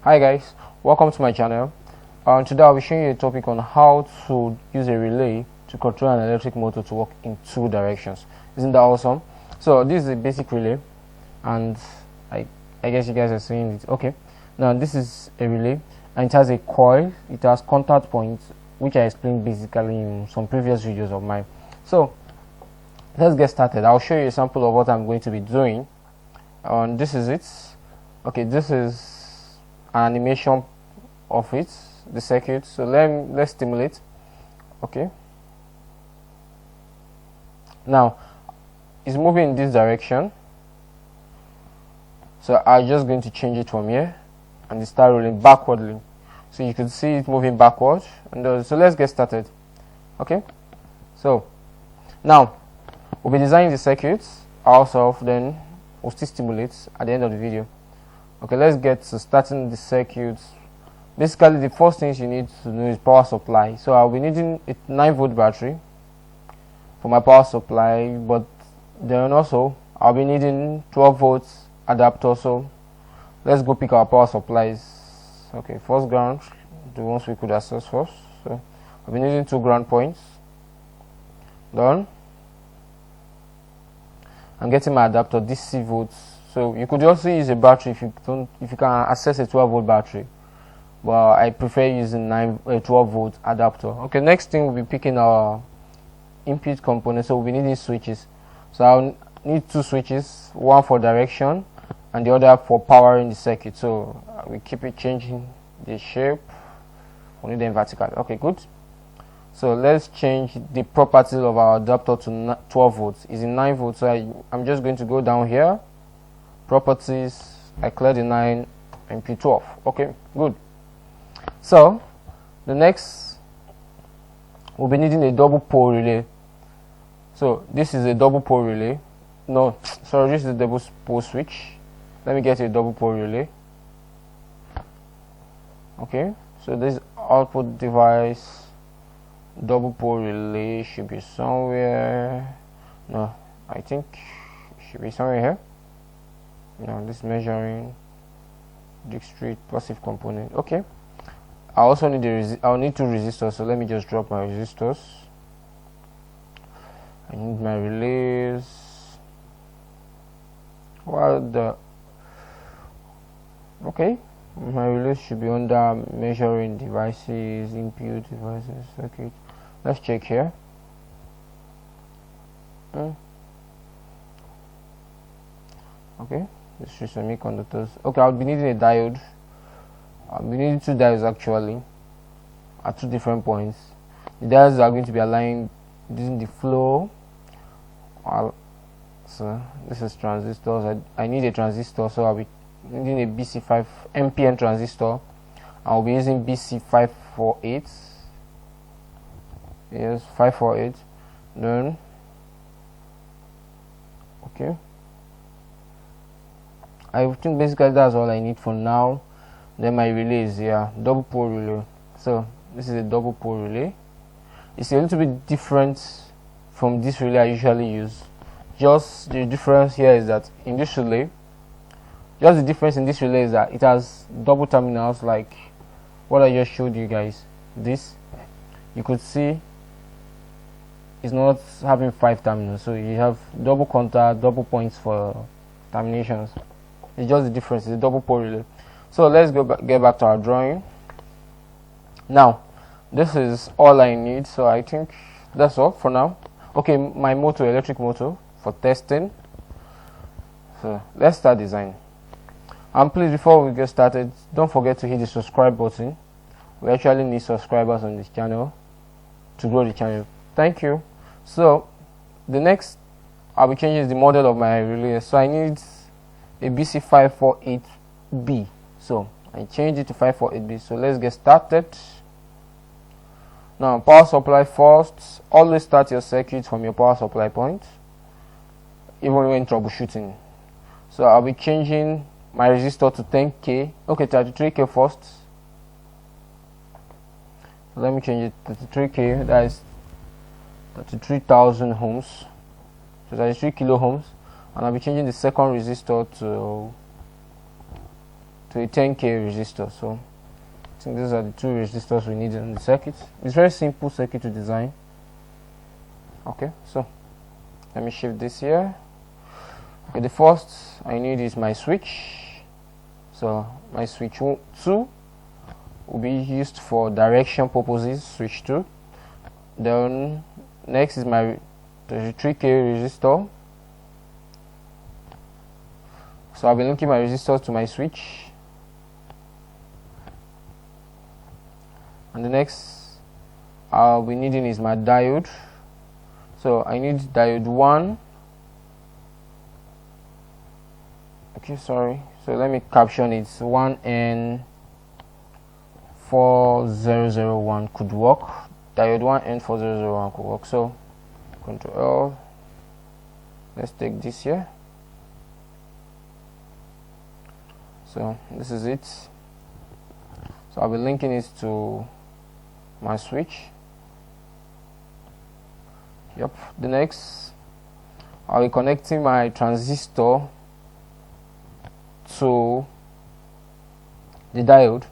Hi guys, welcome to my channel. Today I'll be showing you a topic on how to use a relay to control an electric motor to work in two directions. Isn't that awesome? So this is a basic relay, and I guess you guys are seeing it. Okay, now this is a relay and it has a coil, it has contact points, which I explained basically in some previous videos of mine. So let's get started. I'll show you a sample of what I'm going to be doing. This is it. Okay, this is an animation of it, the circuit. So let's stimulate. Okay, now it's moving in this direction, so I'm just going to change it from here and start rolling backwardly, so you can see it moving backwards. And so let's get started. Okay, so now we'll be designing the circuits ourselves, then we'll still stimulate at the end of the video. Okay, let's get to starting the circuits. Basically, the first things you need to know is power supply. So I'll be needing a 9-volt battery for my power supply, but then also I'll be needing 12 volts adapter. So let's go pick our power supplies. Okay, first ground, the ones we could access first. So I'll be needing 2 ground points. Done. I'm getting my adapter DC volts. So you could also use a battery if you can access a 12-volt battery, but I prefer using 12-volt adapter. Okay, next thing we'll be picking our input component. So we'll be needing switches. So I'll need 2 switches, one for direction and the other for powering the circuit. So we keep it changing the shape. We need them vertical. Okay, good. So let's change the properties of our adapter to 12 volts. It's in 9 volts, so I'm just going to go down here, properties, I clear the 9 and P12. Okay, good. So the next, we'll be needing a double pole relay. So this is a double pole relay. No, sorry, this is a double pole switch. Let me get a double pole relay. Okay, so this output device, double pole relay should be somewhere. No, I think it should be somewhere here. No, this measuring discrete passive component. Okay, I also need I'll need 2 resistors, so let me just drop my resistors. I need my relays. Okay, my relays should be under measuring devices, input devices, circuit. Let's check here. Okay, this is semiconductors. Okay, I'll be needing a diode. I'll be needing 2 diodes actually at 2 different points. The diodes are going to be aligned using the flow. So this is transistors. I need a transistor, so I'll be needing a BC5 NPN transistor. I'll be using BC548. Yes, 548. Then okay, I think basically that's all I need for now. Then my relay is here, double pole relay. So this is a double pole relay. It's a little bit different from this relay I usually use. Just the difference here is that in this relay, it has double terminals like what I just showed you guys. This, you could see, it's not having 5 terminals, so you have double contact, double points for terminations. It's just the difference. It's a double pole relay. So let's get back to our drawing. Now this is all I need, so I think that's all for now. Okay, my motor, electric motor for testing. So let's start design. And please, before we get started, don't forget to hit the subscribe button. We actually need subscribers on this channel to grow the channel. Thank you. So the next I'll be changing the model of my relay. So I need a BC548B. So I changed it to 548B. So let's get started. Now power supply first. Always start your circuit from your power supply point, even when troubleshooting. So I'll be changing my resistor to 10K. Okay, 33K first. So let me change it to 33K. That is 33,000 ohms. So 33 kilo ohms. And I'll be changing the second resistor to to a 10k resistor. So I think these are the two resistors we need in the circuit. It's very simple circuit to design. Okay, so let me shift this here. Okay, the first I need is my switch. So my switch 2 will be used for direction purposes, switch 2. Then next is my 33k resistor. So I'll be linking my resistors to my switch. And the next I'll be needing is my diode. So I need diode 1. Okay, sorry. So let me caption it. 1N4001 could work. Diode 1N4001 could work. So Control L. Let's take this here. So this is it. So I'll be linking it to my switch. Yep. The next, I'll be connecting my transistor to the diode.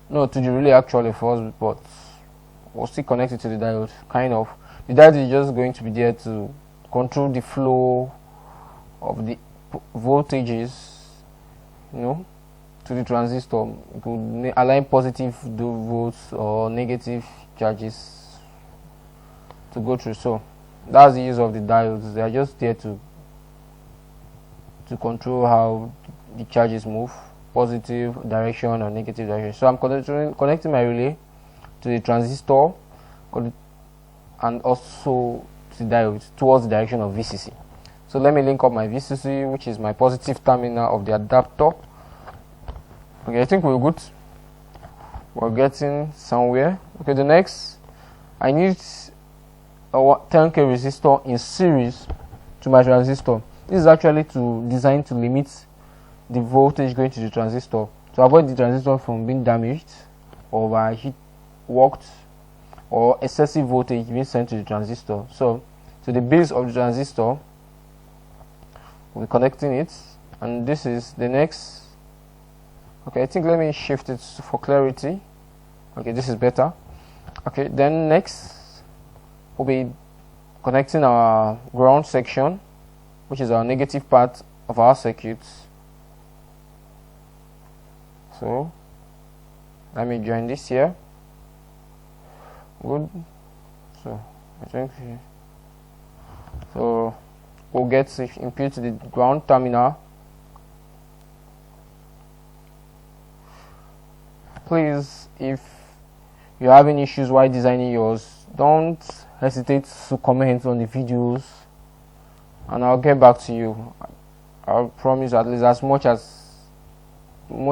No, to the relay actually first, but we'll still connect it to the diode. Kind of. The diode is just going to be there to control the flow of the voltages, you know, to the transistor. It could align positive volts or negative charges to go through. So that's the use of the diodes. They are just there to control how the charges move, positive direction or negative direction. So I'm connecting my relay to the transistor and also to the diode towards the direction of VCC. So let me link up my VCC, which is my positive terminal of the adapter. Okay, I think we're good. We're getting somewhere. Okay, the next, I need a 10k resistor in series to my transistor. This is actually designed to limit the voltage going to the transistor, to avoid the transistor from being damaged or by heat worked or excessive voltage being sent to the transistor. So the base of the transistor, we're connecting it, and this is the next. Okay, I think let me shift it for clarity. Okay, this is better. Okay, then next we'll be connecting our ground section, which is our negative part of our circuit. So let me join this here. Good. So I think so we'll get input to the ground terminal. Please, if you're having issues while designing yours, don't hesitate to comment on the videos and I'll get back to you. I'll promise at least as much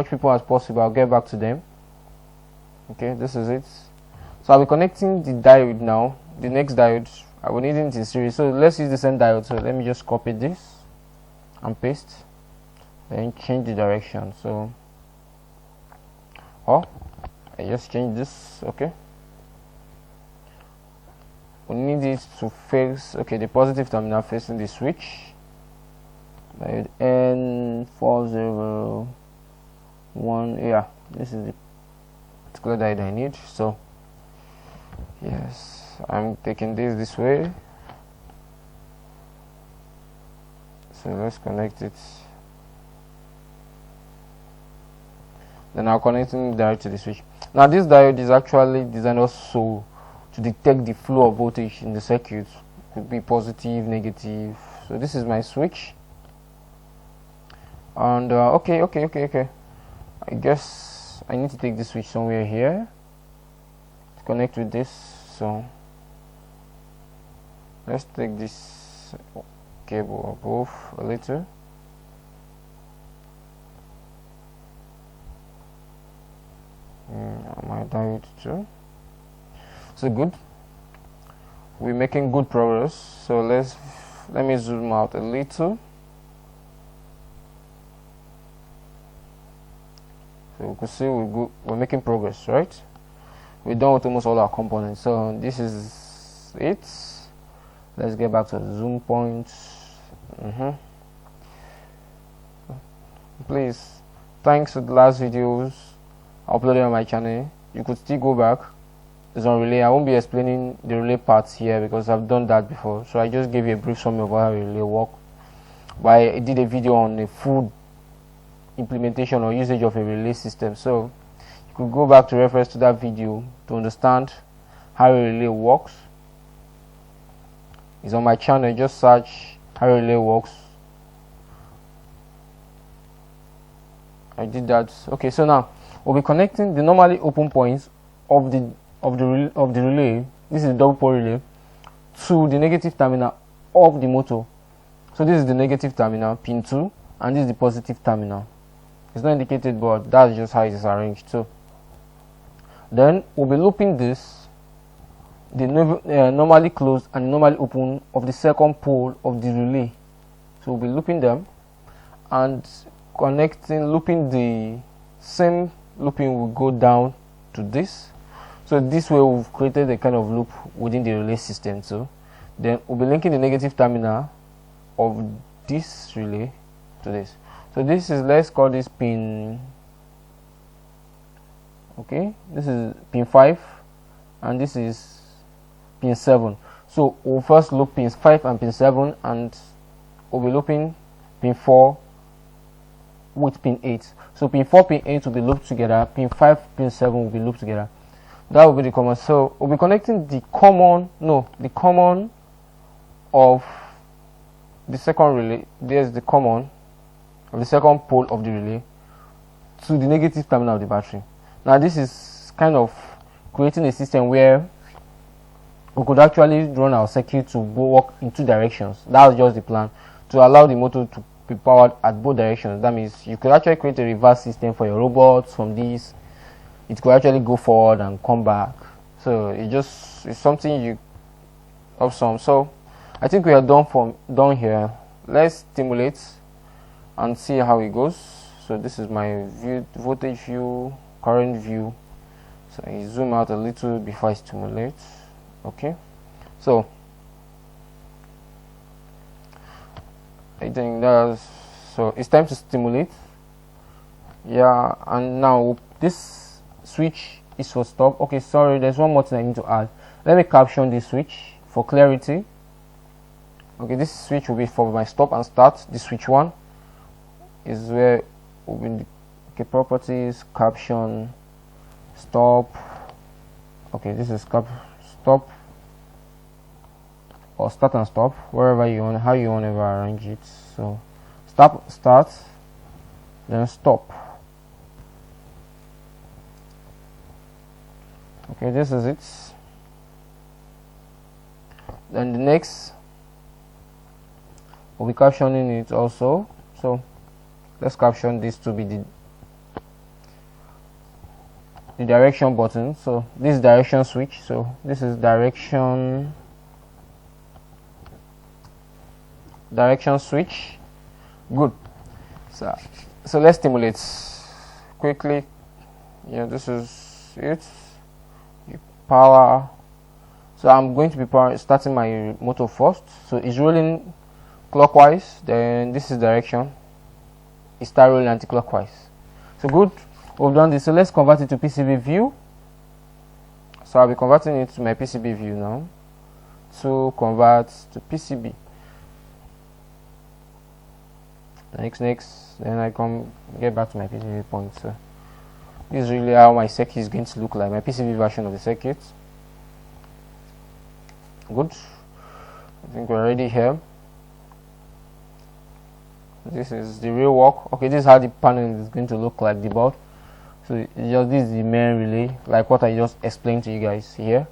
people as possible, I'll get back to them. Okay, this is it. So I'll be connecting the diode now. The next diode, I will need it in series. So let's use the same diode. So let me just copy this and paste. Then change the direction. So I just change this. Okay. We need it to face, okay, the positive terminal facing the switch. Diode N401. Yeah, this is the particular diode I need. So yes, I'm taking this way. So let's connect it. Then I'll connect it direct to the switch. Now this diode is actually designed also to detect the flow of voltage in the circuit. Could be positive, negative. So this is my switch. And okay. I guess I need to take the switch somewhere here to connect with this. So let's take this cable above a little. My diode too. So good, we're making good progress. So let me zoom out a little. So you can see we're making progress, right? We're done with almost all our components. So this is it. Let's get back to the zoom point. Please thanks to the last videos uploaded on my channel. You could still go back. It's on relay. I won't be explaining the relay parts here because I've done that before, so I just gave you a brief summary of how relay work. But I did a video on the full implementation or usage of a relay system, so you could go back to reference to that video to understand how a relay works. It's on my channel. Just search how a relay works. I did that. Okay, so now we'll be connecting the normally open points of the relay. This is the double pole relay to the negative terminal of the motor. So this is the negative terminal, pin 2, and this is the positive terminal. It's not indicated, but that's just how it is arranged. So then we'll be looping this, the normally closed and normally open of the second pole of the relay. So we'll be looping them and looping the same looping will go down to this. So this way we've created a kind of loop within the relay system. So then we'll be linking the negative terminal of this relay to this. So this is, let's call this pin, okay, this is pin 5 and this is pin 7. So we'll first loop pins 5 and pin 7, and we'll be looping pin 4 with pin 8. So pin 4, pin 8 will be looped together, pin 5, pin 7 will be looped together. That will be the common. So we'll be connecting the common of the second relay. There's the common of the second pole of the relay to the negative terminal of the battery. Now this is kind of creating a system where we could actually run our circuit to work in two directions. That was just the plan, to allow the motor to be powered at both directions. That means you could actually create a reverse system for your robots. From this, it could actually go forward and come back. So it's something you awesome. So I think we are done here. Let's stimulate and see how it goes. So this is my voltage view, current view. So I zoom out a little before I stimulate. Okay, so I think so it's time to stimulate. Yeah, and now this switch is for stop. Okay, sorry, there's one more thing I need to add. Let me caption this switch for clarity. Okay, this switch will be for my stop and start. This switch 1 is where will be okay, properties, caption, stop. Okay, this is stop or start and stop, wherever you want, how you want to arrange it. So start, then stop. Okay, this is it. Then the next we'll be captioning it also. So let's caption this to be the direction button. So this is direction switch. So this is direction switch. Good. So let's stimulate quickly. Yeah, this is it. Power. So I'm going to be starting my motor first. So it's rolling clockwise, then this is direction, it starts rolling anti-clockwise. So good, we've done this. So let's convert it to PCB view. So I'll be converting it to my PCB view now. To convert to PCB. Next, then I get back to my PCB point. So this is really how my circuit is going to look like, my PCB version of the circuit. Good, I think we're ready here. This is the real work. Okay, this is how the panel is going to look like, the board. So this is the main relay, like what I just explained to you guys here.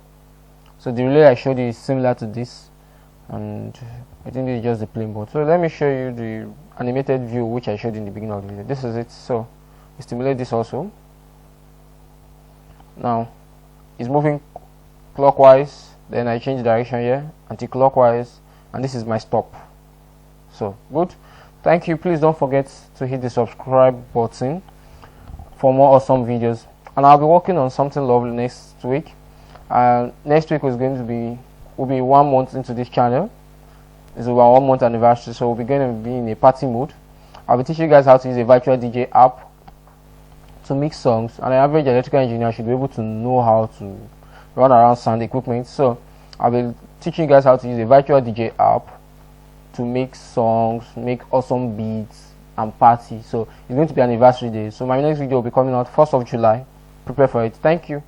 So the relay I showed you is similar to this, and I think this is just the plain board. So let me show you the animated view which I showed in the beginning of the video. This is it. So we stimulate this also. Now it's moving clockwise, then I change direction here, anti-clockwise, and this is my stop. So good. Thank you. Please don't forget to hit the subscribe button for more awesome videos, and I'll be working on something lovely next week. Next week will be 1 month into this channel. It's about 1 month anniversary, so we'll be going to be in a party mode. I'll be teaching you guys how to use a virtual DJ app to mix songs, and an average electrical engineer should be able to know how to run around sound equipment. So I'll be teaching you guys how to use a virtual DJ app to make songs, make awesome beats and party. So it's going to be an anniversary day. So my next video will be coming out 1st of July. Prepare for it. Thank you.